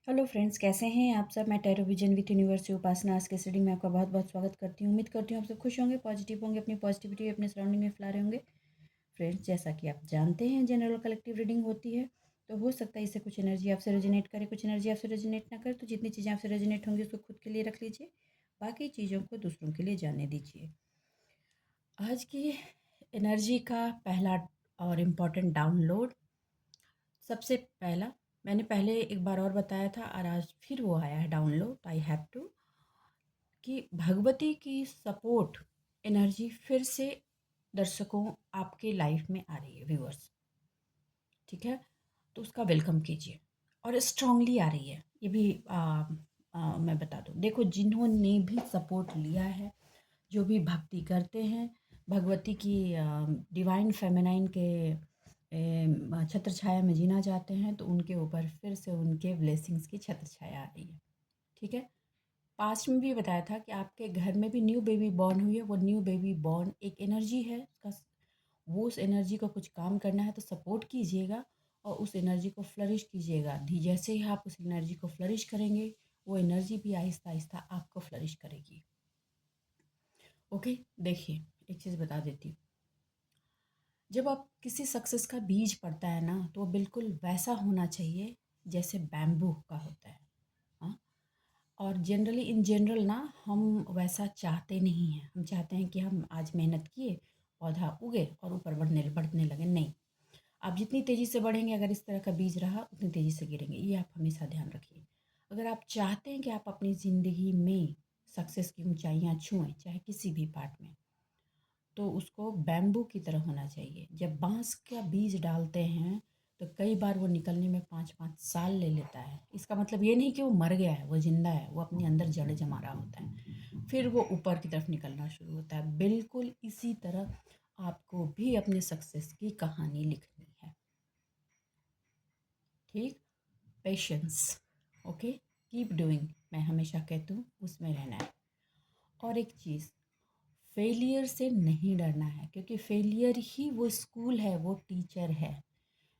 Hello friends, कैसे हैं आप सब। मैं टैरो विजन विथ यूनिवर्स से उपासना आज के रीडिंग में आपका बहुत बहुत स्वागत करती हूँ। उम्मीद करती हूँ आप सब खुश होंगे, पॉजिटिव होंगे, अपनी पॉजिटिविटी अपने सराउंडिंग में फैला रहे होंगे। फ्रेंड्स, जैसा कि आप जानते हैं जनरल कलेक्टिव रीडिंग होती है, तो हो सकता है इससे कुछ एनर्जी आपसे रेजोनेट करे, कुछ एनर्जी आपसे रेजोनेट ना करे। तो जितनी चीज़ें आपसे रेजोनेट होंगी उसको खुद के लिए रख लीजिए, बाकी चीज़ों को दूसरों के लिए जाने दीजिए। आज की एनर्जी का पहला और इम्पॉर्टेंट डाउनलोड, सबसे पहला, मैंने पहले एक बार और बताया था और आज फिर वो आया है डाउनलोड। आई हैव टू कि भगवती की सपोर्ट एनर्जी फिर से दर्शकों आपके लाइफ में आ रही है, व्यूअर्स। ठीक है, तो उसका वेलकम कीजिए और स्ट्रांगली आ रही है। ये भी मैं बता दूँ, देखो जिन्होंने भी सपोर्ट लिया है, जो भी भक्ति करते हैं भगवती की, डिवाइन फेमिनाइन के छत्र छाया में जीना चाहते हैं, तो उनके ऊपर फिर से उनके ब्लेसिंग्स की छत्र छाया आ रही है। ठीक है, पास्ट में भी बताया था कि आपके घर में भी न्यू बेबी बॉर्न हुई है। वो न्यू बेबी बॉर्न एक एनर्जी है उसका, वो उस एनर्जी को कुछ काम करना है तो सपोर्ट कीजिएगा और उस एनर्जी को फ्लरिश कीजिएगा। जैसे ही आप उस एनर्जी को फ्लरिश करेंगे, वो एनर्जी भी आहिस्ता आहिस्ता आपको फ्लरिश करेगी। ओके, देखिए एक चीज़ बता देती हूँ। जब आप किसी सक्सेस का बीज पड़ता है ना, तो वो बिल्कुल वैसा होना चाहिए जैसे बैम्बू का होता है। हाँ, और जनरली इन जनरल ना हम वैसा चाहते नहीं हैं। हम चाहते हैं कि हम आज मेहनत किए, पौधा उगे और ऊपर बढ़ने बढ़ने लगे। नहीं, आप जितनी तेज़ी से बढ़ेंगे, अगर इस तरह का बीज रहा, उतनी तेज़ी से गिरेंगे। ये आप हमेशा ध्यान रखिए। अगर आप चाहते हैं कि आप अपनी ज़िंदगी में सक्सेस की ऊंचाइयां छुएं, चाहे किसी भी पार्ट में, तो उसको बैम्बू की तरह होना चाहिए। जब बांस का बीज डालते हैं तो कई बार वो निकलने में 5-5 साल ले लेता है। इसका मतलब ये नहीं कि वो मर गया है, वो जिंदा है, वो अपने अंदर जड़ जमा रहा होता है, फिर वो ऊपर की तरफ निकलना शुरू होता है। बिल्कुल इसी तरह आपको भी अपने सक्सेस की कहानी लिखनी है। ठीक, पेशेंस, ओके, कीप डूइंग, मैं हमेशा कहती हूँ उसमें रहना है। और एक चीज़, फेलियर से नहीं डरना है, क्योंकि फेलियर ही वो स्कूल है, वो टीचर है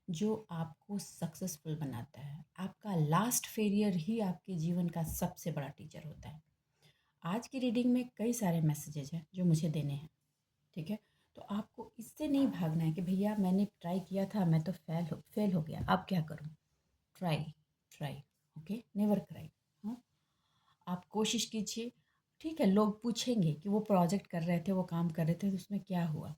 जो आपको सक्सेसफुल बनाता है। आपका लास्ट फेलियर ही आपके जीवन का सबसे बड़ा टीचर होता है। आज की रीडिंग में कई सारे मैसेजेस हैं जो मुझे देने हैं। ठीक है, तो आपको इससे नहीं भागना है कि भैया मैंने ट्राई किया था, मैं तो फेल हो गया, अब क्या करूँ। Try, try, okay, never cry. हाँ, आप कोशिश कीजिए। ठीक है, लोग पूछेंगे कि वो प्रोजेक्ट कर रहे थे, वो काम कर रहे थे, तो उसमें क्या हुआ।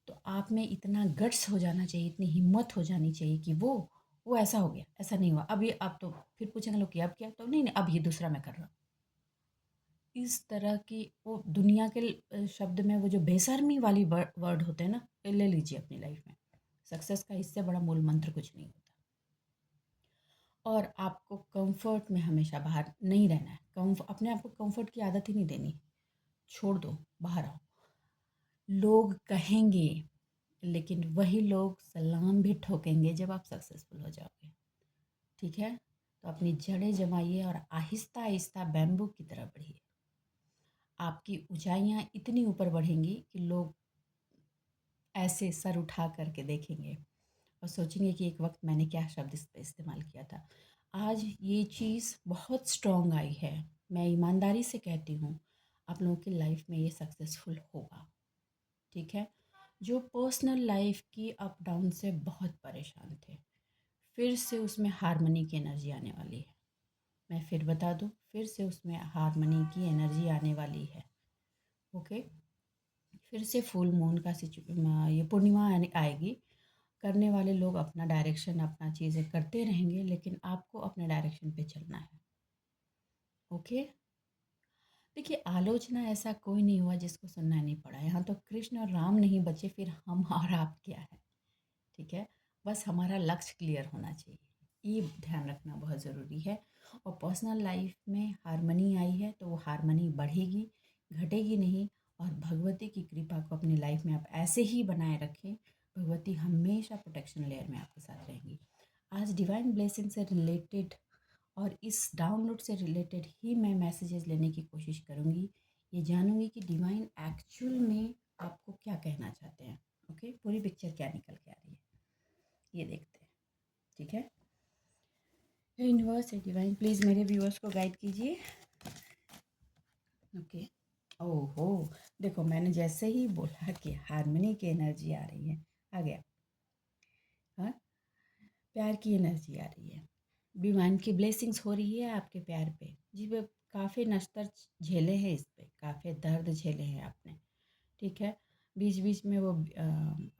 तो आप में इतना गट्स हो जाना चाहिए, इतनी हिम्मत हो जानी चाहिए कि वो ऐसा हो गया, ऐसा नहीं हुआ। अब ये, अब तो फिर पूछेंगे लोग कि अब क्या, तो नहीं नहीं, अब ये दूसरा मैं कर रहा हूँ। इस तरह की वो दुनिया के शब्द में वो जो बेशर्मी वाली वर्ड होते हैं ना, ये ले लीजिए अपनी लाइफ में। सक्सेस का इससे बड़ा मूल मंत्र कुछ नहीं होता। और आपको कंफर्ट में हमेशा बाहर नहीं रहना है। अपने आप को कंफर्ट की आदत ही नहीं देनी। छोड़ दो, बाहर आओ। लोग कहेंगे, लेकिन वही लोग सलाम भी ठोकेंगे जब आप सक्सेसफुल हो जाओगे। ठीक है, तो अपनी जड़ें जमाइए और आहिस्ता आहिस्ता बैम्बू की तरह बढ़िए। आपकी ऊंचाइयां इतनी ऊपर बढ़ेंगी कि लोग ऐसे सर उठा करके देखेंगे और सोचेंगे कि एक वक्त मैंने क्या शब्द इस पे इस्तेमाल किया था। आज ये चीज़ बहुत स्ट्रॉन्ग आई है। मैं ईमानदारी से कहती हूँ, आप लोगों की लाइफ में ये सक्सेसफुल होगा। ठीक है, जो पर्सनल लाइफ की अप डाउन से बहुत परेशान थे, फिर से उसमें हारमनी की एनर्जी आने वाली है। मैं फिर बता दूँ, फिर से उसमें हारमनी की एनर्जी आने वाली है। ओके, फिर से फुल मून का ये पूर्णिमा आएगी। करने वाले लोग अपना डायरेक्शन, अपना चीज़ें करते रहेंगे, लेकिन आपको अपने डायरेक्शन पे चलना है। ओके, देखिए आलोचना ऐसा कोई नहीं हुआ जिसको सुनना नहीं पड़ा। यहाँ तो कृष्ण और राम नहीं बचे, फिर हम और आप क्या है। ठीक है, बस हमारा लक्ष्य क्लियर होना चाहिए, ये ध्यान रखना बहुत ज़रूरी है। और पर्सनल लाइफ में हारमनी आई है तो वो हारमनी बढ़ेगी, घटेगी नहीं। और भगवती की कृपा को अपनी लाइफ में आप ऐसे ही बनाए रखें। भगवती हमेशा प्रोटेक्शन लेयर में आपके साथ रहेंगी। आज डिवाइन ब्लेसिंग से रिलेटेड और इस डाउनलोड से रिलेटेड ही मैं मैसेजेस लेने की कोशिश करूँगी। ये जानूँगी कि डिवाइन एक्चुअल में आपको क्या कहना चाहते हैं। ओके, पूरी पिक्चर क्या निकल के आ रही है, ये देखते हैं। ठीक है, यूनिवर्स है डिवाइन, प्लीज़ मेरे व्यूअर्स को गाइड कीजिए। ओके। ओहो, देखो मैंने जैसे ही बोला कि हारमोनी की एनर्जी आ रही है, आ गया। हाँ, प्यार की एनर्जी आ रही है, डिवाइन की ब्लेसिंग्स हो रही है आपके प्यार पे। जी, पे काफ़ी नश्तर झेले हैं, इस पे काफ़ी दर्द झेले हैं आपने। ठीक है, बीच बीच में वो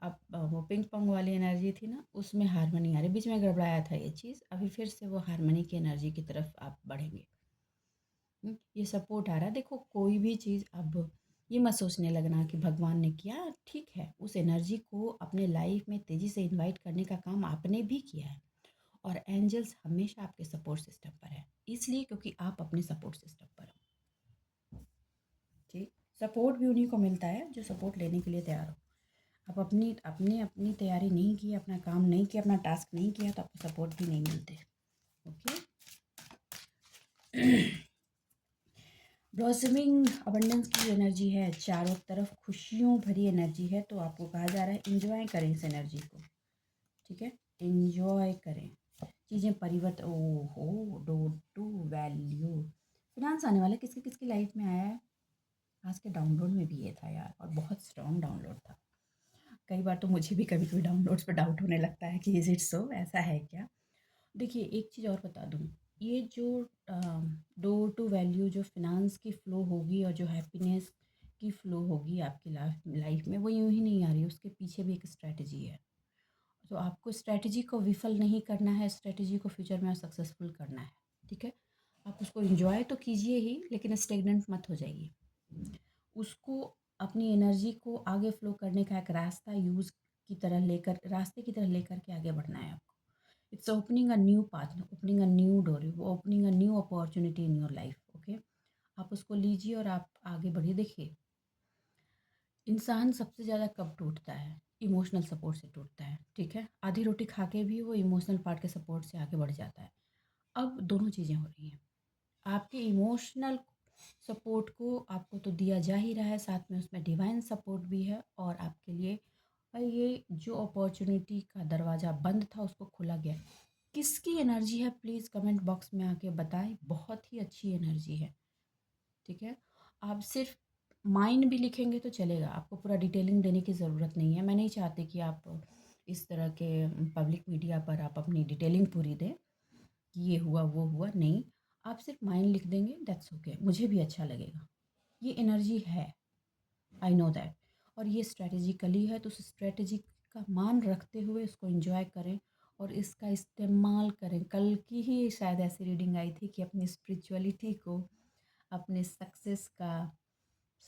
अब वो पिंग पोंग वाली एनर्जी थी ना, उसमें हारमोनी आ रही, बीच में गड़बड़ाया था ये चीज़, अभी फिर से वो हारमोनी की एनर्जी की तरफ आप बढ़ेंगे। ये सपोर्ट आ रहा है। देखो कोई भी चीज़, अब ये मत सोचने लगना कि भगवान ने किया, ठीक है, उस एनर्जी को अपने लाइफ में तेज़ी से इनवाइट करने का काम आपने भी किया है। और एंजल्स हमेशा आपके सपोर्ट सिस्टम पर है, इसलिए क्योंकि आप अपने सपोर्ट सिस्टम पर हो। ठीक, सपोर्ट भी उन्हीं को मिलता है जो सपोर्ट लेने के लिए तैयार हो। आप अपनी अपनी अपनी तैयारी नहीं की, अपना काम नहीं किया, अपना टास्क नहीं किया, तो आपको सपोर्ट भी नहीं मिलते। ओके। ब्लॉसमिंग अबंडेंस की एनर्जी है, चारों तरफ खुशियों भरी एनर्जी है, तो आपको कहा जा रहा है इंजॉय करें इस एनर्जी को। ठीक है, इंजॉय करें चीज़ें परिवर्तन। ओहो, डो टू वैल्यू फिनांस आने वाला किसकी किसकी लाइफ में आया है। आज के डाउनलोड में भी ये था यार, और बहुत स्ट्रॉन्ग डाउनलोड था। कई बार तो मुझे भी कभी कभी डाउनलोड्स पर डाउट होने लगता है कि इज़ इट सो, ऐसा है क्या। देखिए एक चीज़ और बता दूँ, ये जो डोर टू वैल्यू जो फिनांस की फ़्लो होगी और जो हैप्पीनेस की फ़्लो होगी आपकी लाइफ में, वो यूं ही नहीं आ रही, उसके पीछे भी एक स्ट्रैटेजी है। तो आपको स्ट्रैटेजी को विफल नहीं करना है, स्ट्रैटेजी को फ्यूचर में सक्सेसफुल करना है। ठीक है, आप उसको इंजॉय तो कीजिए ही, लेकिन स्टेगनेंट मत हो जाइए। उसको अपनी एनर्जी को आगे फ्लो करने का एक रास्ता यूज़ की तरह लेकर, रास्ते की तरह लेकर के आगे बढ़ना है आपको। It's opening a new path, opening a new door, opening a new opportunity in your life. Okay, आप उसको लीजिए और आप आगे बढ़िए। देखिए इंसान सबसे ज़्यादा कब टूटता है, इमोशनल सपोर्ट से टूटता है। ठीक है, आधी रोटी खा के भी वो इमोशनल पार्ट के सपोर्ट से आगे बढ़ जाता है। अब दोनों चीज़ें हो रही हैं, आपके इमोशनल सपोर्ट को आपको तो दिया जा ही रहा है, साथ में उसमें डिवाइन सपोर्ट भी है, और आपके लिए ये जो अपॉर्चुनिटी का दरवाज़ा बंद था उसको खोला गया। किसकी एनर्जी है प्लीज़ कमेंट बॉक्स में आके बताएं, बहुत ही अच्छी एनर्जी है। ठीक है, आप सिर्फ माइंड भी लिखेंगे तो चलेगा, आपको पूरा डिटेलिंग देने की ज़रूरत नहीं है। मैं नहीं चाहती कि आप इस तरह के पब्लिक मीडिया पर आप अपनी डिटेलिंग पूरी दें कि ये हुआ वो हुआ, नहीं। आप सिर्फ माइंड लिख देंगे, दैट्स ओके, मुझे भी अच्छा लगेगा। ये एनर्जी है, आई नो दैट, और ये स्ट्रेटेजिकली है, तो उस स्ट्रेटेजी का मान रखते हुए उसको एंजॉय करें और इसका इस्तेमाल करें। कल की ही शायद ऐसी रीडिंग आई थी कि अपनी स्पिरिचुअलिटी को अपने सक्सेस का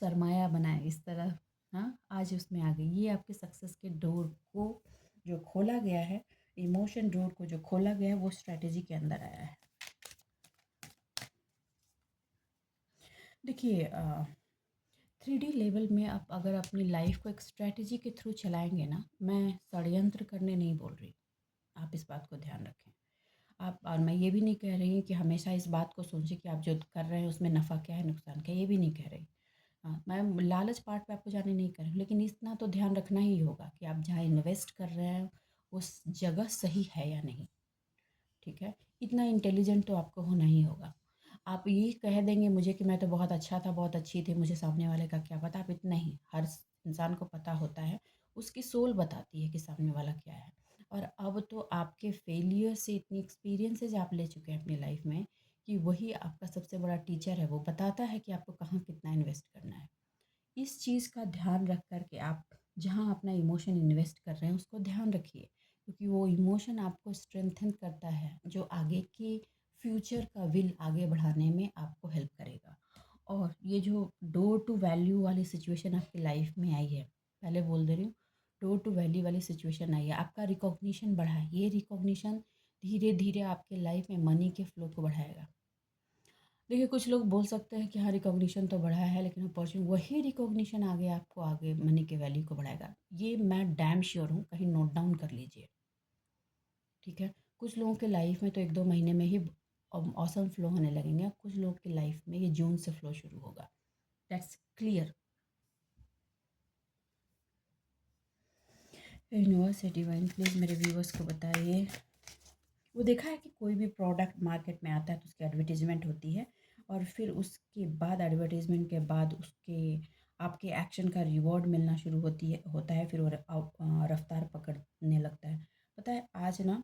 सरमाया बनाएं, इस तरह। हाँ, आज उसमें आ गई, ये आपके सक्सेस के डोर को जो खोला गया है, इमोशन डोर को जो खोला गया है, वो स्ट्रेटेजी के अंदर आया है। देखिए 3D लेवल में आप अगर अपनी लाइफ को एक स्ट्रेटजी के थ्रू चलाएंगे ना, मैं षड्यंत्र करने नहीं बोल रही, आप इस बात को ध्यान रखें। आप, और मैं ये भी नहीं कह रही कि हमेशा इस बात को सोचें कि आप जो कर रहे हैं उसमें नफ़ा क्या है नुकसान क्या है, ये भी नहीं कह रही। हाँ, मैं लालच पार्ट पे आपको जाने नहीं कर रही, लेकिन इतना तो ध्यान रखना ही होगा कि आप जहाँ इन्वेस्ट कर रहे हैं उस जगह सही है या नहीं। ठीक है, इतना इंटेलिजेंट तो आपको होना ही होगा। आप ये कह देंगे मुझे कि मैं तो बहुत अच्छा था, बहुत अच्छी थी, मुझे सामने वाले का क्या पता, आप इतना ही, हर इंसान को पता होता है, उसकी सोल बताती है कि सामने वाला क्या है। और अब तो आपके फेलियर से इतनी एक्सपीरियंसेस आप ले चुके हैं अपनी लाइफ में कि वही आपका सबसे बड़ा टीचर है, वो बताता है कि आपको कहाँ कितना इन्वेस्ट करना है। इस चीज़ का ध्यान रख कर के आप जहाँ अपना इमोशन इन्वेस्ट कर रहे हैं उसको ध्यान रखिए, क्योंकि वो इमोशन आपको स्ट्रेंथन करता है, जो आगे के फ्यूचर का विल आगे बढ़ाने में आपको हेल्प करेगा। और ये जो डोर टू वैल्यू वाली सिचुएशन आपकी लाइफ में आई है, पहले बोल दे रही हूँ, डोर टू वैल्यू वाली सिचुएशन आई है, आपका रिकॉग्निशन बढ़ा है। ये रिकॉग्निशन धीरे धीरे आपके लाइफ में मनी के फ्लो को बढ़ाएगा। देखिए कुछ लोग बोल सकते हैं कि हाँ रिकॉग्निशन तो बढ़ा है, लेकिन अपॉर्चुनिटी, वही रिकॉग्निशन आगे आपको आगे मनी के वैल्यू को बढ़ाएगा, ये मैं डैम श्योर हूँ, कहीं नोट डाउन कर लीजिए। ठीक है, कुछ लोगों के लाइफ में तो 1-2 महीने में ही औसम फ्लो होने लगेंगे, कुछ लोगों की लाइफ में ये जून से फ्लो शुरू होगा, that's clear. Universe divine please मेरे व्यूवर्स को बताइए वो देखा है कि कोई भी प्रोडक्ट मार्केट में आता है तो उसकी एडवर्टीज़मेंट होती है और फिर उसके बाद एडवर्टाइज़मेंट के बाद उसके आपके एक्शन का रिवॉर्ड मिलना शुरू होता है, फिर वो रफ्तार पकड़ने लगता है। पता है आज ना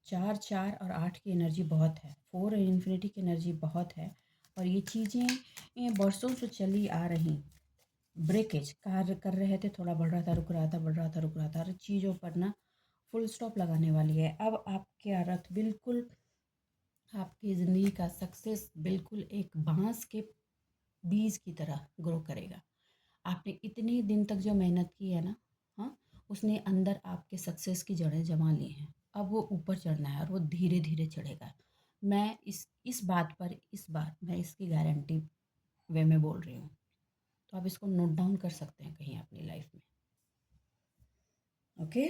4 4 और 8 की एनर्जी बहुत है, 4 और इन्फिनिटी की एनर्जी बहुत है और ये चीज़ें ये बरसों से चली आ रही। ब्रेकेज कार्य कर रहे थे, थोड़ा बढ़ रहा था, रुक रहा था, बढ़ रहा था, रुक रहा था, हर चीज़ों पर ना फुल स्टॉप लगाने वाली है। अब आपके अर्थ बिल्कुल आपकी ज़िंदगी का सक्सेस बिल्कुल एक बाँस के बीज की तरह ग्रो करेगा। आपने इतने दिन तक जो मेहनत की है ना, हाँ, उसने अंदर आपके सक्सेस की जड़ें जमा ली हैं। अब वो ऊपर चढ़ना है और वो धीरे-धीरे चढ़ेगा। मैं इस बात पर इस बार मैं इसकी गारंटी वे में बोल रही हूँ। तो आप इसको नोट डाउन कर सकते हैं कहीं अपनी लाइफ में। ओके?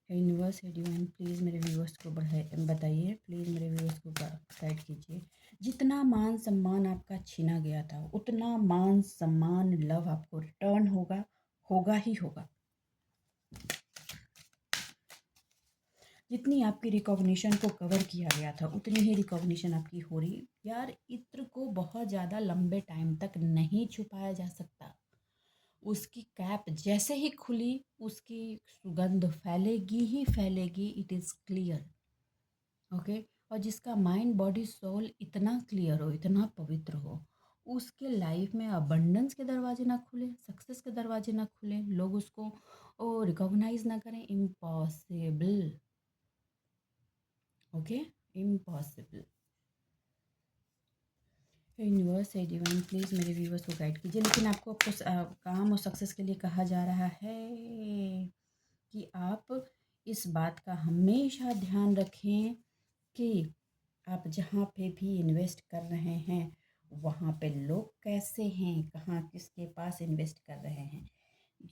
यूनिवर्स है डिवाइन, प्लीज़ मेरे व्यूअर्स को बताइए, प्लीज़ मेरे व्यूअर्स को गाइड कीजिए। जितना मान सम्मान आपका छीना गया था उतना मान सम्मान लव आपको रिटर्न होगा, होगा ही होगा। जितनी आपकी रिकॉग्निशन को कवर किया गया था उतनी ही रिकॉग्निशन आपकी हो रही। यार इत्र को बहुत ज़्यादा लंबे टाइम तक नहीं छुपाया जा सकता। उसकी कैप जैसे ही खुली उसकी सुगंध फैलेगी ही फैलेगी, इट इज़ क्लियर। ओके? और जिसका माइंड बॉडी सोल इतना क्लियर हो, इतना पवित्र हो, उसके लाइफ में अबंडेंस के दरवाजे ना खुले, सक्सेस के दरवाजे ना खुले, लोग उसको रिकॉग्नाइज ना करें, इम्पॉसिबल। ओके? इम्पॉसिबल। यूनिवर्स है डिवाइन, प्लीज़ मेरे व्यूवर्स को गाइड कीजिए। लेकिन आपको काम और सक्सेस के लिए कहा जा रहा है कि आप इस बात का हमेशा ध्यान रखें कि आप जहाँ पे भी इन्वेस्ट कर रहे हैं वहाँ पे लोग कैसे हैं, कहाँ किसके पास इन्वेस्ट कर रहे हैं,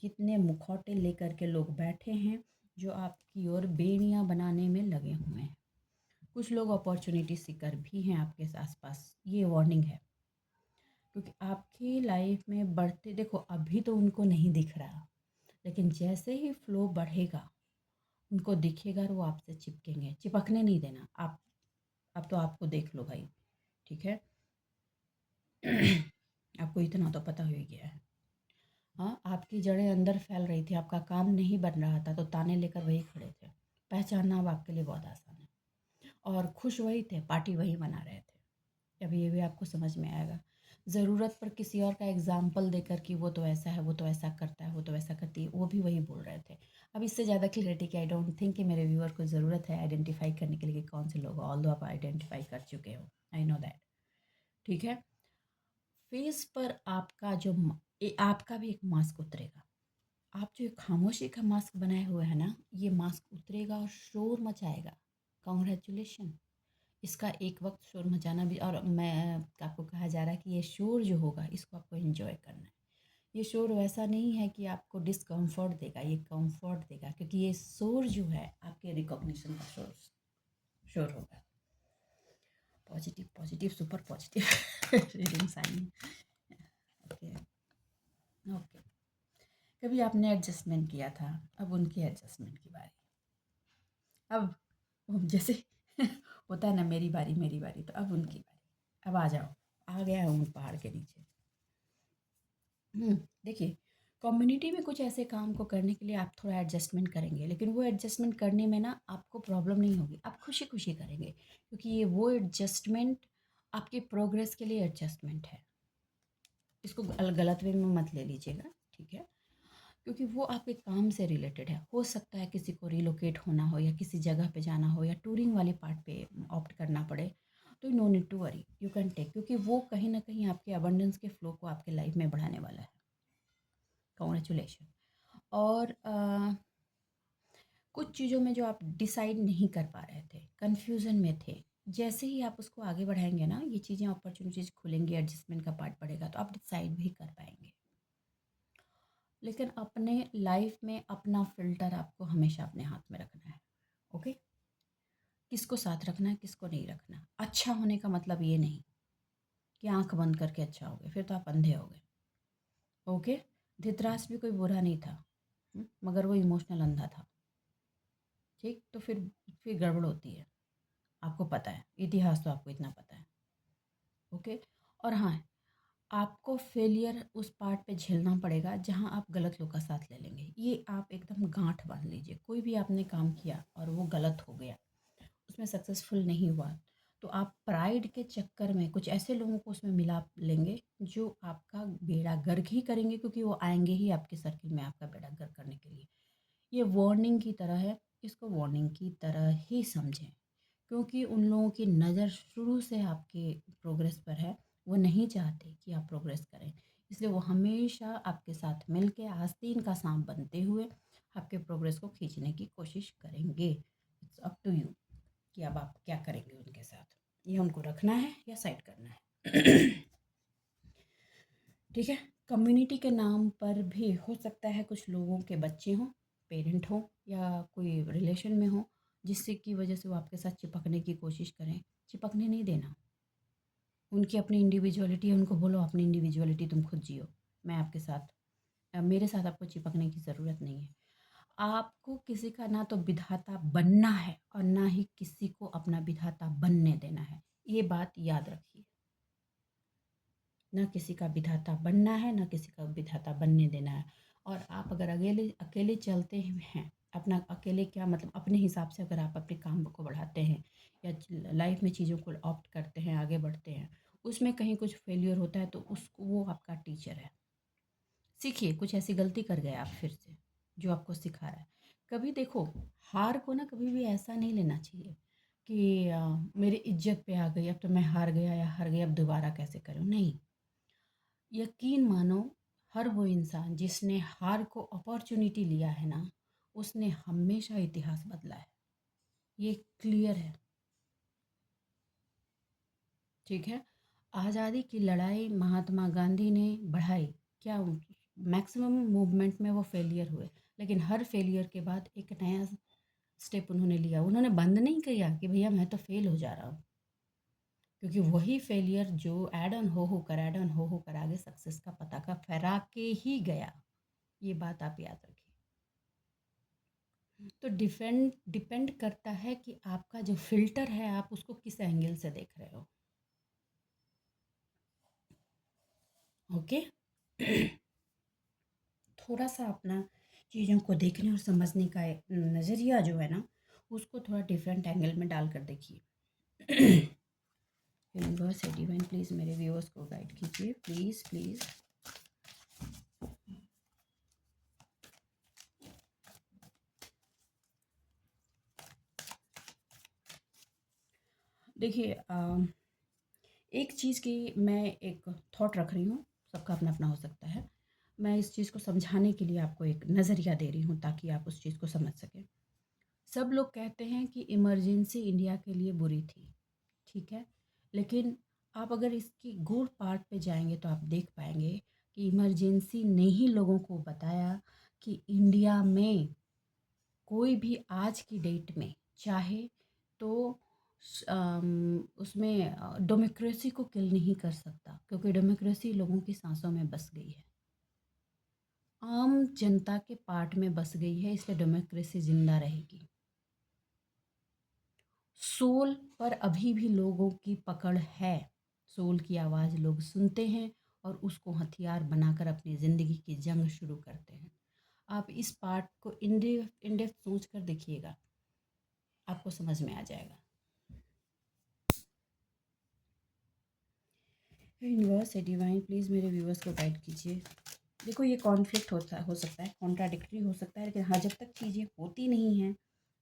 कितने मुखौटे लेकर के लोग बैठे हैं जो आपकी ओर बेड़ियाँ बनाने में लगे हुए हैं। कुछ लोग अपॉर्चुनिटी सीकर भी हैं आपके आसपास, ये वार्निंग है। क्योंकि आपकी लाइफ में बढ़ते देखो अभी तो उनको नहीं दिख रहा, लेकिन जैसे ही फ्लो बढ़ेगा उनको दिखेगा और वो आपसे चिपकेंगे। चिपकने नहीं देना आप। अब तो आपको देख लो भाई, ठीक है? आपको इतना तो पता हो ही गया है। हाँ, आपकी जड़ें अंदर फैल रही थी, आपका काम नहीं बन रहा था तो ताने लेकर वही खड़े थे। पहचानना अब आपके लिए बहुत आसान है और खुश वही थे, पार्टी वही मना रहे थे। अब ये भी आपको समझ में आएगा। ज़रूरत पर किसी और का एग्जाम्पल देकर कि वो तो ऐसा है, वो तो ऐसा करता है, वो तो ऐसा करती है, वो भी वही बोल रहे थे। अब इससे ज़्यादा क्लियरिटी की आई डोंट थिंक कि मेरे व्यूअर को ज़रूरत है आइडेंटिफाई करने के लिए कि कौन से लोग, ऑल्दो आप आइडेंटिफाई कर चुके हो, आई नो दैट। ठीक है? फेस पर आपका आपका भी एक मास्क उतरेगा। आप जो एक खामोशी का मास्क बनाए हुए हैं ना, ये मास्क उतरेगा और शोर मचाएगा। कॉन्ग्रेचुलेशन। इसका एक वक्त शोर मचाना भी, और मैं आपको कहा जा रहा है कि ये शोर जो होगा इसको आपको एंजॉय करना है। ये शोर वैसा नहीं है कि आपको डिस्कम्फर्ट देगा, ये कंफर्ट देगा, क्योंकि ये शोर जो है आपके रिकॉग्निशन का शोर शोर होगा। Positive positive super positive reading sign. Okay okay. कभी आपने एडजस्टमेंट किया था, अब उनकी एडजस्टमेंट की बारी। अब जैसे होता है ना, मेरी बारी, तो अब उनकी बारी। अब आ जाओ, आ गया हूँ पहाड़ के नीचे। देखिए, कम्युनिटी में कुछ ऐसे काम को करने के लिए आप थोड़ा एडजस्टमेंट करेंगे, लेकिन वो एडजस्टमेंट करने में ना आपको प्रॉब्लम नहीं होगी, आप खुशी खुशी करेंगे, क्योंकि ये वो एडजस्टमेंट आपके प्रोग्रेस के लिए एडजस्टमेंट है। इसको गलत वे में मत ले लीजिएगा, ठीक है? क्योंकि वो आपके काम से रिलेटेड है। हो सकता है किसी को रिलोकेट होना हो या किसी जगह पे जाना हो या टूरिंग वाले पार्ट पे ऑप्ट करना पड़े, तो no need to worry, you can take, क्योंकि वो कहीं ना कहीं आपके अबंडेंस के फ्लो को आपके लाइफ में बढ़ाने वाला है। कॉन्ग्रेचुलेशन। और कुछ चीज़ों में जो आप डिसाइड नहीं कर पा रहे थे, कन्फ्यूज़न में थे, जैसे ही आप उसको आगे बढ़ाएंगे ना, ये चीज़ें अपॉर्चुनिटीज़ खुलेंगी, एडजस्टमेंट का पार्ट बढ़ेगा तो आप डिसाइड भी कर पाएंगे। लेकिन अपने लाइफ में अपना फ़िल्टर आपको हमेशा अपने हाथ में रखना है। ओके? किसको साथ रखना है, किसको नहीं रखना। अच्छा होने का मतलब ये नहीं कि आँख बंद करके अच्छा हो गए, फिर तो आप अंधे हो गए। ओके? धृतराष्ट्र भी कोई बुरा नहीं था, मगर वो इमोशनल अंधा था। ठीक? तो फिर गड़बड़ होती है। आपको पता है, इतिहास तो आपको इतना पता है। ओके। और हाँ, आपको फेलियर उस पार्ट पे झेलना पड़ेगा जहाँ आप गलत लोग का साथ ले लेंगे। ये आप एकदम गांठ बांध लीजिए। कोई भी आपने काम किया और वो गलत हो गया, उसमें सक्सेसफुल नहीं हुआ, तो आप प्राइड के चक्कर में कुछ ऐसे लोगों को उसमें मिला लेंगे जो आपका बेड़ा गर्क ही करेंगे, क्योंकि वो आएंगे ही आपके सर्किल में आपका बेड़ा गर्क करने के लिए। ये वार्निंग की तरह है, इसको वार्निंग की तरह ही समझें, क्योंकि उन लोगों की नज़र शुरू से आपके प्रोग्रेस पर है। वो नहीं चाहते कि आप प्रोग्रेस करें, इसलिए वो हमेशा आपके साथ मिलके आस्तीन का सांप बनते हुए आपके प्रोग्रेस को खींचने की कोशिश करेंगे। इट्स अप टू यू कि अब आप क्या करेंगे उनके साथ। ये उनको रखना है या साइड करना है। ठीक है। कम्युनिटी के नाम पर भी हो सकता है कुछ लोगों के बच्चे हों, पेरेंट हों, या कोई रिलेशन में हो, जिससे की वजह से वो आपके साथ चिपकने की कोशिश करें। चिपकने नहीं देना। उनकी अपनी इंडिविजुअलिटी है, उनको बोलो अपनी इंडिविजुअलिटी तुम खुद जियो, मैं आपके साथ, मेरे साथ आपको चिपकने की ज़रूरत नहीं है। आपको किसी का ना तो विधाता बनना है और ना ही किसी को अपना विधाता बनने देना है। ये बात याद रखिए। ना किसी का विधाता बनना है, ना किसी का विधाता बनने देना है। और आप अगर अकेले अकेले चलते हैं, अपना अकेले क्या मतलब, अपने हिसाब से अगर आप अपने काम को बढ़ाते हैं या लाइफ में चीज़ों को ऑप्ट करते हैं, आगे बढ़ते हैं, उसमें कहीं कुछ फेलियर होता है तो उसको, वो आपका टीचर है। सीखिए, कुछ ऐसी गलती कर गए आप फिर से जो आपको सिखा रहा है। कभी देखो, हार को ना कभी भी ऐसा नहीं लेना चाहिए कि मेरी इज्जत पे आ गई, अब तो मैं हार गया या हार गई, अब दोबारा कैसे करूँ। नहीं, यकीन मानो, हर वो इंसान जिसने हार को अपॉर्चुनिटी लिया है ना, उसने हमेशा इतिहास बदला है। ये क्लियर है। ठीक है। आज़ादी की लड़ाई महात्मा गांधी ने बढ़ाई, क्या मैक्सिमम मूवमेंट में वो फेलियर हुए, लेकिन हर फेलियर के बाद एक नया स्टेप उन्होंने लिया। उन्होंने बंद नहीं किया कि भैया मैं तो फेल हो जा रहा हूँ, क्योंकि वही फेलियर जो ऐड ऑन हो कर आगे सक्सेस का पताका फहरा के ही गया। ये बात आप याद रखिए। तो डिपेंड डिपेंड करता है कि आपका जो फिल्टर है, आप उसको किस एंगल से देख रहे हो। ओके। थोड़ा सा अपना चीज़ों को देखने और समझने का नज़रिया जो है ना, उसको थोड़ा डिफरेंट एंगल में डालकर देखिए। यूनिवर्स है डिवाइन, प्लीज़ मेरे व्यूअर्स को गाइड कीजिए, प्लीज़ प्लीज़। देखिए, एक चीज़ की मैं एक थॉट रख रही हूँ, सबका अपना अपना हो सकता है। मैं इस चीज़ को समझाने के लिए आपको एक नज़रिया दे रही हूँ ताकि आप उस चीज़ को समझ सकें। सब लोग कहते हैं कि इमरजेंसी इंडिया के लिए बुरी थी, ठीक है, लेकिन आप अगर इसकी गुड पार्ट पे जाएंगे तो आप देख पाएंगे कि इमरजेंसी ने ही लोगों को बताया कि इंडिया में कोई भी आज की डेट में चाहे तो उसमें डेमोक्रेसी को किल नहीं कर सकता, क्योंकि डेमोक्रेसी लोगों की सांसों में बस गई है, आम जनता के पार्ट में बस गई है, इसलिए डेमोक्रेसी जिंदा रहेगी। सोल पर अभी भी लोगों की पकड़ है। सोल की आवाज़ लोग सुनते हैं और उसको हथियार बनाकर अपनी ज़िंदगी की जंग शुरू करते हैं। आप इस पार्ट को इन डेप्थ सोच कर देखिएगा, आपको समझ में आ जाएगा। यूनिवर्स है डिवाइन, प्लीज़ मेरे व्यूअर्स को गाइड कीजिए। देखो, ये कॉन्फ्लिक्ट हो सकता है, कॉन्ट्राडिक्टरी हो सकता है, लेकिन हाँ, जब तक चीज़ें होती नहीं हैं,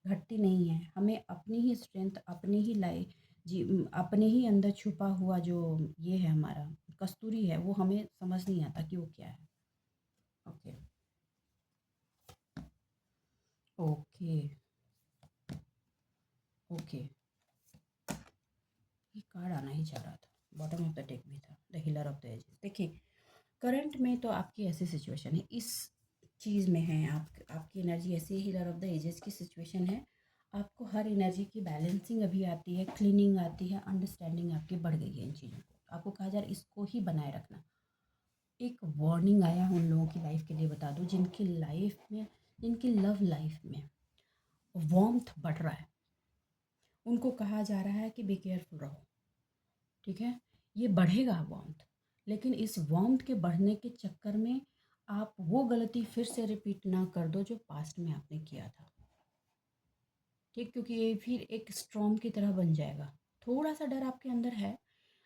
घटती नहीं है, हमें अपनी ही स्ट्रेंथ, अपनी ही लाइफ जी, अपने ही अंदर छुपा हुआ जो ये है हमारा कस्तूरी है, वो हमें समझ नहीं आता कि वो क्या है। ओके। ओके। ओके। ये कार्ड आना ही चाह रहा था, बॉटम ऑफ द डेक भी था, the healer of the ages. देखिए, करंट में तो आपकी ऐसी सिचुएशन है, इस चीज़ में है, आपकी एनर्जी ऐसी हीलर ऑफ द एजेस की सिचुएशन है। आपको हर एनर्जी की बैलेंसिंग अभी आती है, क्लीनिंग आती है, अंडरस्टैंडिंग आपकी बढ़ गई है इन चीज़ों को। आपको कहा जा रहा है इसको ही बनाए रखना। एक वार्निंग आया उन लोगों की लाइफ के लिए, बता दूं, जिनकी लाइफ में, जिनकी लव लाइफ में वार्मथ बढ़ रहा है, उनको कहा जा रहा है कि बी केयरफुल रहो, ठीक है। ये बढ़ेगा वार्मथ, लेकिन इस वार्मथ के बढ़ने के चक्कर में आप वो गलती फिर से रिपीट ना कर दो जो पास्ट में आपने किया था, ठीक, क्योंकि ये फिर एक स्ट्रॉम की तरह बन जाएगा। थोड़ा सा डर आपके अंदर है,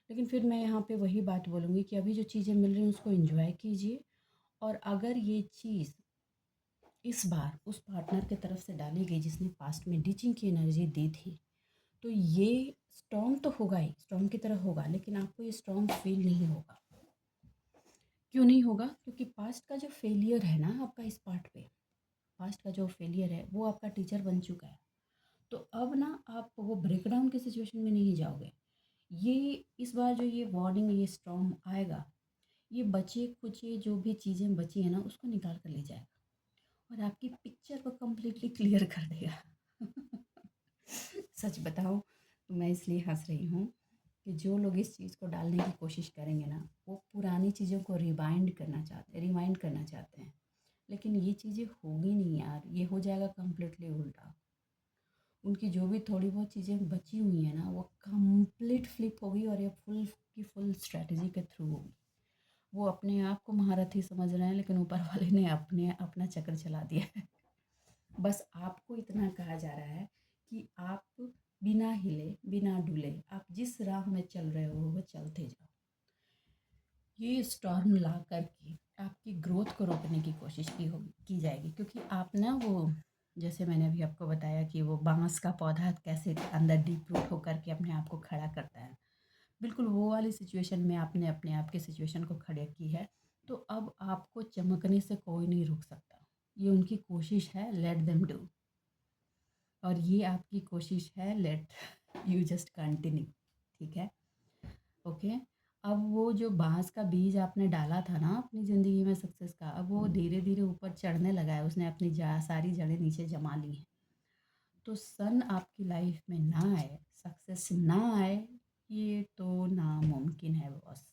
लेकिन फिर मैं यहाँ पे वही बात बोलूँगी कि अभी जो चीज़ें मिल रही हैं उसको एंजॉय कीजिए। और अगर ये चीज़ इस बार उस पार्टनर की तरफ से डाली गई जिसने पास्ट में डीचिंग की एनर्जी दी थी, तो ये स्ट्रॉम तो होगा ही, स्ट्रॉम की तरह होगा, लेकिन आपको ये स्ट्रॉम फील नहीं होगा। क्यों नहीं होगा? क्योंकि पास्ट का जो फेलियर है ना आपका इस पार्ट पे, पास्ट का जो फेलियर है वो आपका टीचर बन चुका है। तो अब ना आप वो ब्रेकडाउन की सिचुएशन में नहीं जाओगे। ये इस बार जो ये वार्निंग, ये स्ट्रॉम आएगा, ये बचे कुचे जो भी चीज़ें बची हैं ना उसको निकाल कर ले जाएगा और आपकी पिक्चर को कम्प्लीटली क्लियर कर देगा। सच बताओ तो मैं इसलिए हंस रही हूँ कि जो लोग इस चीज़ को डालने की कोशिश करेंगे ना वो पुरानी चीज़ों को रिवाइंड करना चाहते हैं, लेकिन ये चीज़ें होगी नहीं यार, ये हो जाएगा कम्प्लीटली उल्टा। उनकी जो भी थोड़ी बहुत चीज़ें बची हुई हैं ना वो कंप्लीट फ्लिप होगी और ये फुल की फुल स्ट्रेटजी के थ्रू होगी। वो अपने आप को महारथी समझ रहे हैं, लेकिन ऊपर वाले ने अपने अपना चक्र चला दिया है। बस आपको इतना कहा जा रहा है कि आप बिना हिले बिना डुले आप जिस राह में चल रहे हो वो चलते जाओ। ये स्टॉर्म ला करके आपकी ग्रोथ को रोकने की कोशिश की जाएगी, क्योंकि आप ना वो, जैसे मैंने अभी आपको बताया कि वो बांस का पौधा कैसे अंदर डीप रूट होकर के अपने आप को खड़ा करता है, बिल्कुल वो वाली सिचुएशन में आपने अपने आप के सिचुएशन को खड़े की है। तो अब आपको चमकने से कोई नहीं रोक सकता। ये उनकी कोशिश है, लेट देम डू। और ये आपकी कोशिश है, लेट यू जस्ट कंटिन्यू, ठीक है, ओके। अब वो जो बांस का बीज आपने डाला था ना अपनी ज़िंदगी में सक्सेस का, अब वो धीरे धीरे ऊपर चढ़ने लगा है, उसने अपनी सारी जड़ें नीचे जमा ली हैं। तो सन आपकी लाइफ में ना आए, सक्सेस ना आए, ये तो नामुमकिन है बॉस,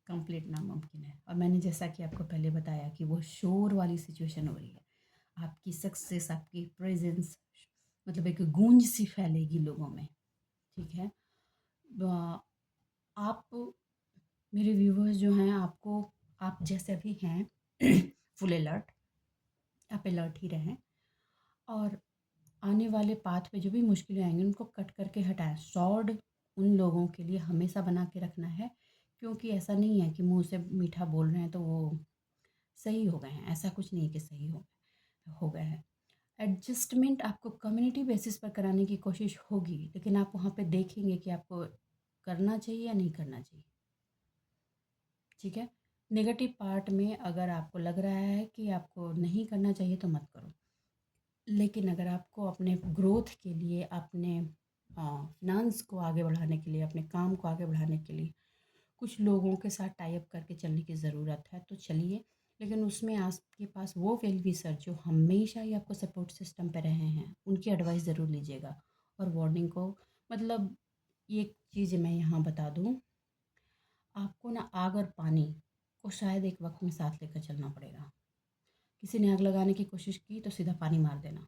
कंप्लीट नामुमकिन है। और मैंने जैसा कि आपको पहले बताया कि वो शोर वाली सिचुएशन हो रही है, आपकी सक्सेस, आपकी प्रेजेंस, मतलब एक गूंज सी फैलेगी लोगों में, ठीक है। आप मेरे व्यूवर्स जो हैं, आपको आप जैसे भी हैं फुल अलर्ट, आप अलर्ट ही रहें और आने वाले पाथ पे जो भी मुश्किलें आएंगी उनको कट करके हटाएं। सॉर्ड उन लोगों के लिए हमेशा बना के रखना है, क्योंकि ऐसा नहीं है कि मुंह से मीठा बोल रहे हैं तो वो सही हो गए हैं, ऐसा कुछ नहीं कि सही हो गए हैं। एडजस्टमेंट आपको कम्युनिटी बेसिस पर कराने की कोशिश होगी, लेकिन आप वहाँ पे देखेंगे कि आपको करना चाहिए या नहीं करना चाहिए, ठीक है। नेगेटिव पार्ट में अगर आपको लग रहा है कि आपको नहीं करना चाहिए तो मत करो, लेकिन अगर आपको अपने ग्रोथ के लिए, अपने फिनांस को आगे बढ़ाने के लिए, अपने काम को आगे बढ़ाने के लिए कुछ लोगों के साथ टाई अप करके चलने की ज़रूरत है तो चलिए, लेकिन उसमें आपके पास वो वेल विशर जो हमेशा ही आपको सपोर्ट सिस्टम पे रहे हैं उनकी एडवाइस ज़रूर लीजिएगा। और वार्निंग को, मतलब एक चीज़ मैं यहाँ बता दूँ, आपको ना आग और पानी को शायद एक वक्त में साथ लेकर चलना पड़ेगा। किसी ने आग लगाने की कोशिश की तो सीधा पानी मार देना,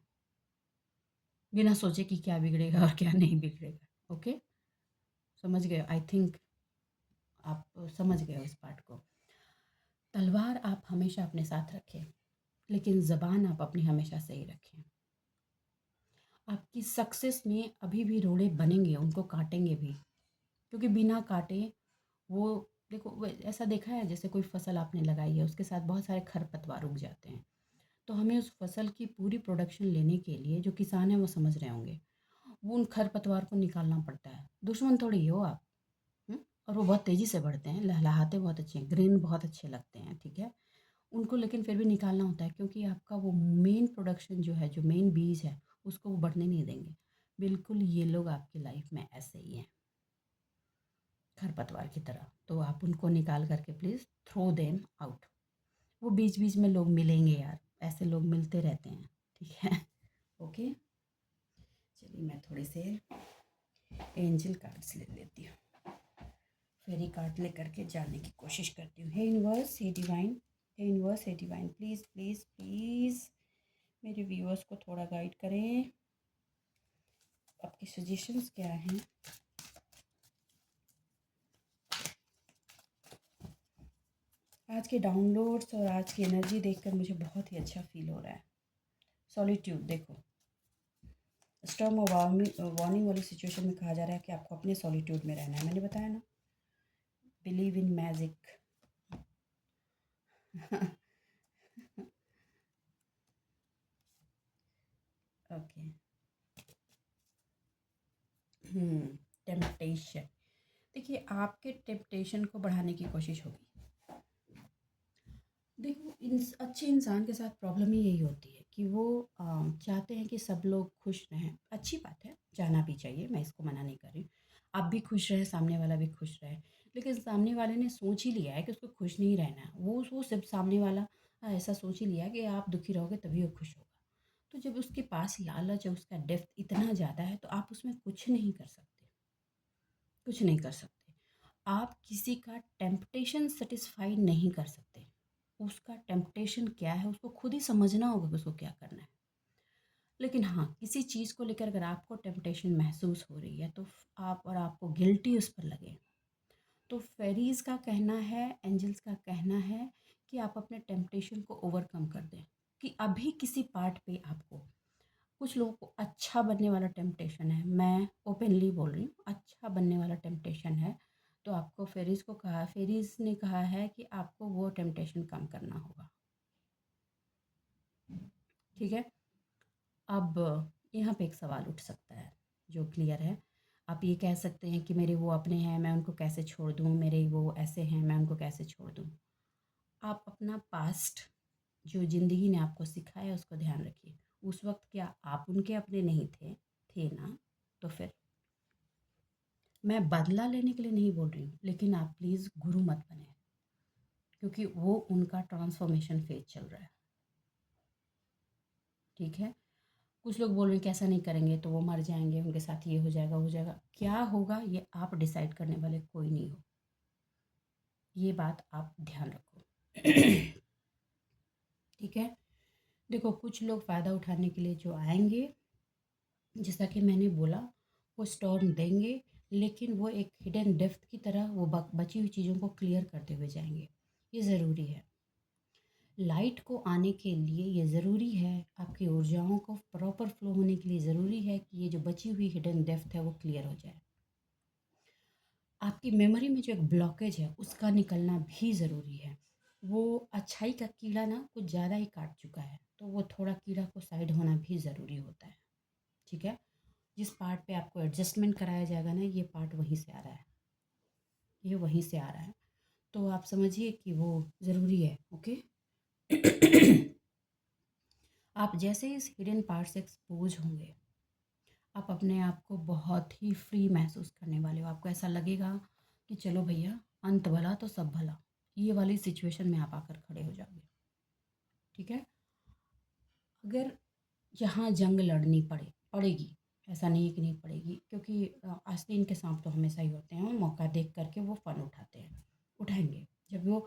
बिना सोचे कि क्या बिगड़ेगा और क्या नहीं बिगड़ेगा, ओके। समझ गए? आई थिंक आप समझ गए उस पार्ट को। तलवार आप हमेशा अपने साथ रखें, लेकिन ज़बान आप अपनी हमेशा सही रखें। आपकी सक्सेस में अभी भी रोड़े बनेंगे, उनको काटेंगे भी, क्योंकि बिना काटे वो, देखो ऐसा देखा है जैसे कोई फसल आपने लगाई है उसके साथ बहुत सारे खरपतवार उग जाते हैं, तो हमें उस फसल की पूरी प्रोडक्शन लेने के लिए जो किसान है वो समझ रहे होंगे, वो उन खरपतवार को निकालना पड़ता है। दुश्मन थोड़ी हो आप। और वो बहुत तेज़ी से बढ़ते हैं, लहलहाते बहुत अच्छे हैं, ग्रीन बहुत अच्छे लगते हैं, ठीक है। उनको लेकिन फिर भी निकालना होता है, क्योंकि आपका वो मेन प्रोडक्शन जो है, जो मेन बीज है, उसको वो बढ़ने नहीं देंगे। बिल्कुल ये लोग आपकी लाइफ में ऐसे ही हैं, खरपतवार की तरह। तो आप उनको निकाल करके प्लीज़ थ्रो देम आउट। वो बीच बीच में लोग मिलेंगे यार, ऐसे लोग मिलते रहते हैं, ठीक है। ओके, चलिए मैं थोड़े से एंजल कार्ड्स ले लेती हूँ, फेरी कार्ड लेकर के जाने की कोशिश करती हूँ। हे यूनिवर्स, हे डिवाइन, हे यूनिवर्स, हे डिवाइन, प्लीज़ प्लीज़ प्लीज़ मेरे व्यूअर्स को थोड़ा गाइड करें। आपके सजेशंस क्या हैं? आज के डाउनलोड्स और आज की एनर्जी देखकर मुझे बहुत ही अच्छा फील हो रहा है। सॉलिट्यूड, देखो स्टॉर्म और वार्निंग वाली सिचुएशन में कहा जा रहा है कि आपको अपने सॉलिट्यूड में रहना है। मैंने बताया ना, believe in magic. Okay. Temptation, देखिए आपके टेम्पटेशन को बढ़ाने की कोशिश होगी। देखो अच्छे इंसान के साथ प्रॉब्लम ही यही होती है कि वो चाहते हैं कि सब लोग खुश रहें। अच्छी बात है, जाना भी चाहिए, मैं इसको मना नहीं कर रही। आप भी खुश रहे, सामने वाला भी खुश रहे, लेकिन सामने वाले ने सोच ही लिया है कि उसको खुश नहीं रहना है। वो सिर्फ सामने वाला ऐसा सोच ही लिया है कि आप दुखी रहोगे तभी वो खुश होगा। तो जब उसके पास लालच है, उसका डेप्थ इतना ज़्यादा है, तो आप उसमें कुछ नहीं कर सकते, कुछ नहीं कर सकते। आप किसी का टेम्पटेशन सेटिस्फाई नहीं कर सकते। उसका टेम्पटेशन क्या है उसको खुद ही समझना होगा कि उसको क्या करना है। लेकिन हाँ, किसी चीज़ को लेकर अगर आपको टेम्पटेशन महसूस हो रही है तो आप और आपको गिल्टी उस पर लगे, तो फेरीज़ का कहना है, एंजल्स का कहना है कि आप अपने टेम्पटेशन को ओवरकम कर दें। कि अभी किसी पार्ट पे आपको, कुछ लोगों को अच्छा बनने वाला टेम्पटेशन है, मैं ओपनली बोल रही हूँ, अच्छा बनने वाला टेम्पटेशन है, तो आपको फेरीज़ ने कहा है कि आपको वो टेम्पटेशन कम करना होगा। ठीक है। अब यहाँ पे एक सवाल उठ सकता है जो क्लियर है। आप ये कह सकते हैं कि मेरे वो अपने हैं, मैं उनको कैसे छोड़ दूँ, मेरे वो ऐसे हैं, मैं उनको कैसे छोड़ दूँ। आप अपना पास्ट, जो ज़िंदगी ने आपको सिखाया उसको ध्यान रखिए। उस वक्त क्या आप उनके अपने नहीं थे? थे ना। तो फिर मैं बदला लेने के लिए नहीं बोल रही हूँ, लेकिन आप प्लीज़ गुरु मत बने, क्योंकि वो उनका ट्रांसफॉर्मेशन फेज चल रहा है। ठीक है। कुछ लोग बोल रहे हैं कि ऐसा नहीं करेंगे तो वो मर जाएंगे, उनके साथ ये हो जाएगा। क्या होगा ये आप डिसाइड करने वाले कोई नहीं हो, ये बात आप ध्यान रखो। ठीक है। देखो कुछ लोग फ़ायदा उठाने के लिए जो आएंगे, जैसा कि मैंने बोला, वो स्टॉर्म देंगे, लेकिन वो एक हिडन डेप्थ की तरह वो बची हुई चीज़ों को क्लियर करते हुए जाएंगे। ये ज़रूरी है। लाइट को आने के लिए ये ज़रूरी है, आपकी ऊर्जाओं को प्रॉपर फ्लो होने के लिए ज़रूरी है कि ये जो बची हुई हिडन डेप्थ है वो क्लियर हो जाए। आपकी मेमोरी में जो एक ब्लॉकेज है उसका निकलना भी ज़रूरी है। वो अच्छाई का कीड़ा ना कुछ ज़्यादा ही काट चुका है, तो वो थोड़ा कीड़ा को साइड होना भी ज़रूरी होता है। ठीक है। जिस पार्ट पे आपको एडजस्टमेंट कराया जाएगा ना, ये पार्ट वहीं से आ रहा है, ये वहीं से आ रहा है। तो आप समझिए कि वो ज़रूरी है। ओके। आप जैसे इस हिडन पार्ट से एक्सपोज होंगे, आप अपने आप को बहुत ही फ्री महसूस करने वाले हो। आपको ऐसा लगेगा कि चलो भैया, अंत भला तो सब भला, ये वाली सिचुएशन में आप आकर खड़े हो जाओगे। ठीक है। अगर जहाँ जंग लड़नी पड़ेगी, ऐसा नहीं है कि नहीं पड़ेगी, क्योंकि आस्तीन के सांप तो हमेशा ही होते हैं, मौका देख करके वो फ़न उठाते हैं, उठाएंगे। जब वो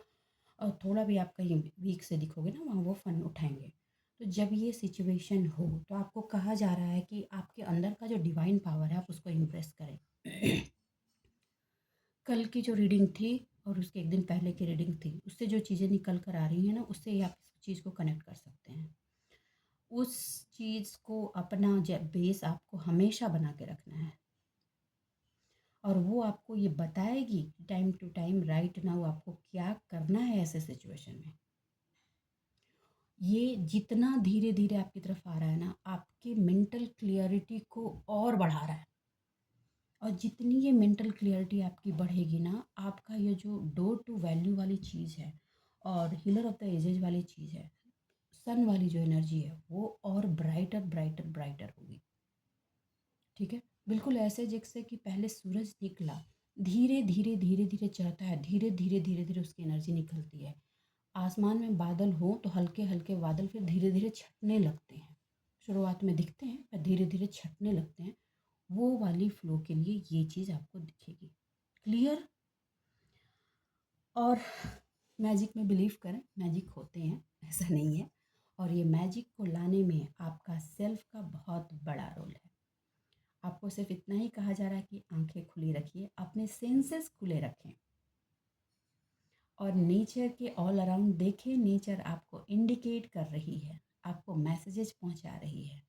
थोड़ा भी आप कहीं वीक से दिखोगे ना, वहाँ वो फ़न उठाएंगे। तो जब ये सिचुएशन हो तो आपको कहा जा रहा है कि आपके अंदर का जो डिवाइन पावर है आप उसको इम्प्रेस करें। कल की जो रीडिंग थी और उसके एक दिन पहले की रीडिंग थी, उससे जो चीज़ें निकल कर आ रही हैं ना, उससे ही आप इस चीज़ को कनेक्ट कर सकते हैं। उस चीज़ को अपना बेस आपको हमेशा बना के रखना है, और वो आपको ये बताएगी time to time right now आपको क्या करना है ऐसे सिचुएशन में। ये जितना धीरे धीरे आपकी तरफ आ रहा है ना, आपकी मेंटल क्लियरिटी को और बढ़ा रहा है। और जितनी ये मेंटल क्लियरिटी आपकी बढ़ेगी ना, आपका ये जो डोर टू वैल्यू वाली चीज़ है और हीलर ऑफ द एजेज वाली चीज़ है, सन वाली जो एनर्जी है, वो और ब्राइटर ब्राइटर ब्राइटर होगी। ठीक है। बिल्कुल ऐसे जैसे कि पहले सूरज निकला, धीरे धीरे धीरे धीरे चढ़ता है, धीरे धीरे धीरे धीरे उसकी एनर्जी निकलती है। आसमान में बादल हो तो हल्के हल्के बादल फिर धीरे धीरे छटने लगते हैं। शुरुआत में दिखते हैं पर धीरे धीरे छटने लगते हैं। वो वाली फ्लो के लिए ये चीज़ आपको दिखेगी क्लियर। और मैजिक में बिलीव करें, मैजिक होते हैं, ऐसा नहीं है। और ये मैजिक को लाने में आपका सेल्फ का बहुत बड़ा रोल है। आपको सिर्फ इतना ही कहा जा रहा है कि आंखें खुली रखिए, अपने सेंसेस खुले रखें और नेचर के ऑल अराउंड देखें। नेचर आपको इंडिकेट कर रही है, आपको मैसेजेस पहुंचा रही है,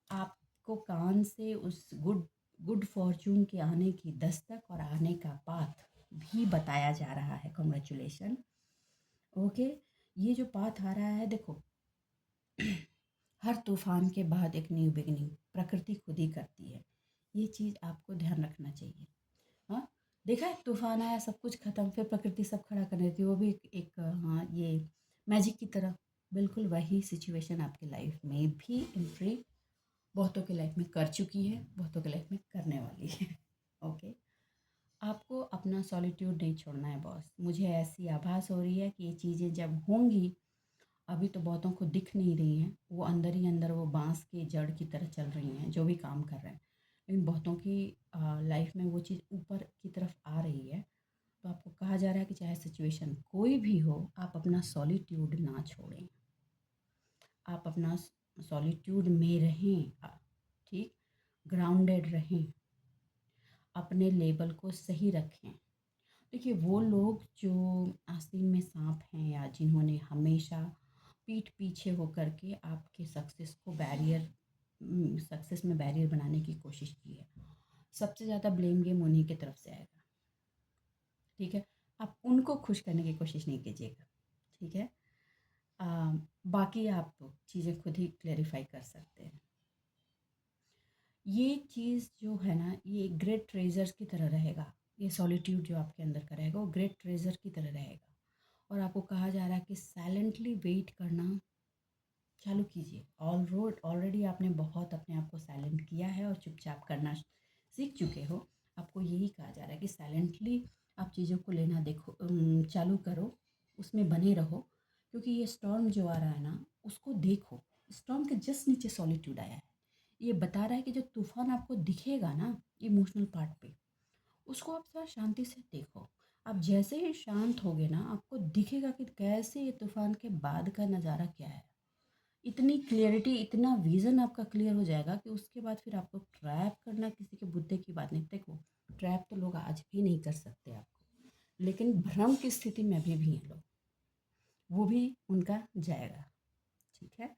आपको कान से उस गुड गुड फॉर्चून के आने की दस्तक और आने का पाथ भी बताया जा रहा है। कॉन्ग्रेचुलेशन। ओके, ये जो पाथ आ रहा है, देखो हर तूफान के बाद एक न्यू बिगिनिंग प्रकृति खुद ही करती है। ये चीज़ आपको ध्यान रखना चाहिए। हाँ, देखा है तूफान आया, सब कुछ खत्म, फिर प्रकृति सब खड़ा कर देती है। वो भी हाँ, ये मैजिक की तरह। बिल्कुल वही सिचुएशन आपकी लाइफ में भी एंट्री बहुतों की लाइफ में कर चुकी है, बहुतों की लाइफ में करने वाली है। ओके, आपको अपना सॉलिट्यूड नहीं छोड़ना है बॉस। मुझे ऐसी आभास हो रही है कि ये चीज़ें जब होंगी, अभी तो बहुतों को दिख नहीं रही हैं, वो अंदर ही अंदर वो बांस के जड़ की तरह चल रही हैं जो भी काम कर रहे हैं, लेकिन बहुतों की लाइफ में वो चीज़ ऊपर की तरफ आ रही है। तो आपको कहा जा रहा है कि चाहे सिचुएशन कोई भी हो, आप अपना सॉलिट्यूड ना छोड़ें, आप अपना सॉलिट्यूड में रहें, ठीक, ग्राउंडेड रहें, अपने लेवल को सही रखें। देखिए, वो लोग जो आस्तीन में सांप हैं या जिन्होंने हमेशा पीठ पीछे होकर के आपके सक्सेस में बैरियर बनाने की कोशिश की है, सबसे ज़्यादा ब्लेम गेम उन्हीं की तरफ से आएगा। ठीक है, आप उनको खुश करने की कोशिश नहीं कीजिएगा। ठीक है, बाकी आप चीज़ें खुद ही क्लेरिफाई कर सकते हैं। ये चीज़ जो है ना, ये ग्रेट ट्रेजर्स की तरह रहेगा। ये सॉलिट्यूड जो आपके अंदर का रहेगा वो ग्रेट ट्रेजर की तरह रहेगा। और आपको कहा जा रहा है कि साइलेंटली वेट करना चालू कीजिए। ऑलरेडी आपने बहुत अपने आप को साइलेंट किया है और चुपचाप करना सीख चुके हो। आपको यही कहा जा रहा है कि साइलेंटली आप चीज़ों को लेना देखो, चालू करो, उसमें बने रहो। क्योंकि ये स्टॉर्म जो आ रहा है ना, उसको देखो। स्टॉर्म के जस्ट नीचे सॉलिट्यूड आया है। ये बता रहा है कि जो तूफान आपको दिखेगा ना इमोशनल पार्ट पे, उसको आप थोड़ा शांति से देखो। आप जैसे ही शांत होगे ना, आपको दिखेगा कि कैसे ये तूफान के बाद का नज़ारा क्या है। इतनी क्लियरिटी, इतना विज़न आपका क्लियर हो जाएगा कि उसके बाद फिर आपको ट्रैप करना किसी के बुद्धि की बात नहीं। देखो, ट्रैप तो लोग आज भी नहीं कर सकते आपको, लेकिन भ्रम की स्थिति में भी हैं लोग, वो भी उनका जाएगा। ठीक है,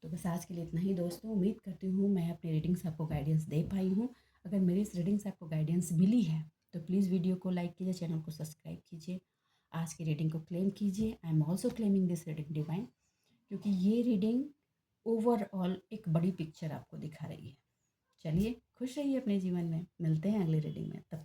तो बस आज के लिए इतना ही दोस्तों। उम्मीद करती हूँ मैं अपनी रीडिंग से आपको गाइडेंस दे पाई हूँ। अगर मेरी इस रीडिंग से आपको गाइडेंस मिली है तो प्लीज़ वीडियो को लाइक कीजिए, चैनल को सब्सक्राइब कीजिए, आज की रीडिंग को क्लेम कीजिए। I am also claiming this reading divine, क्योंकि ये रीडिंग ओवरऑल एक बड़ी पिक्चर आपको दिखा रही है। चलिए, खुश रहिए अपने जीवन में। मिलते हैं अगली रीडिंग में, तब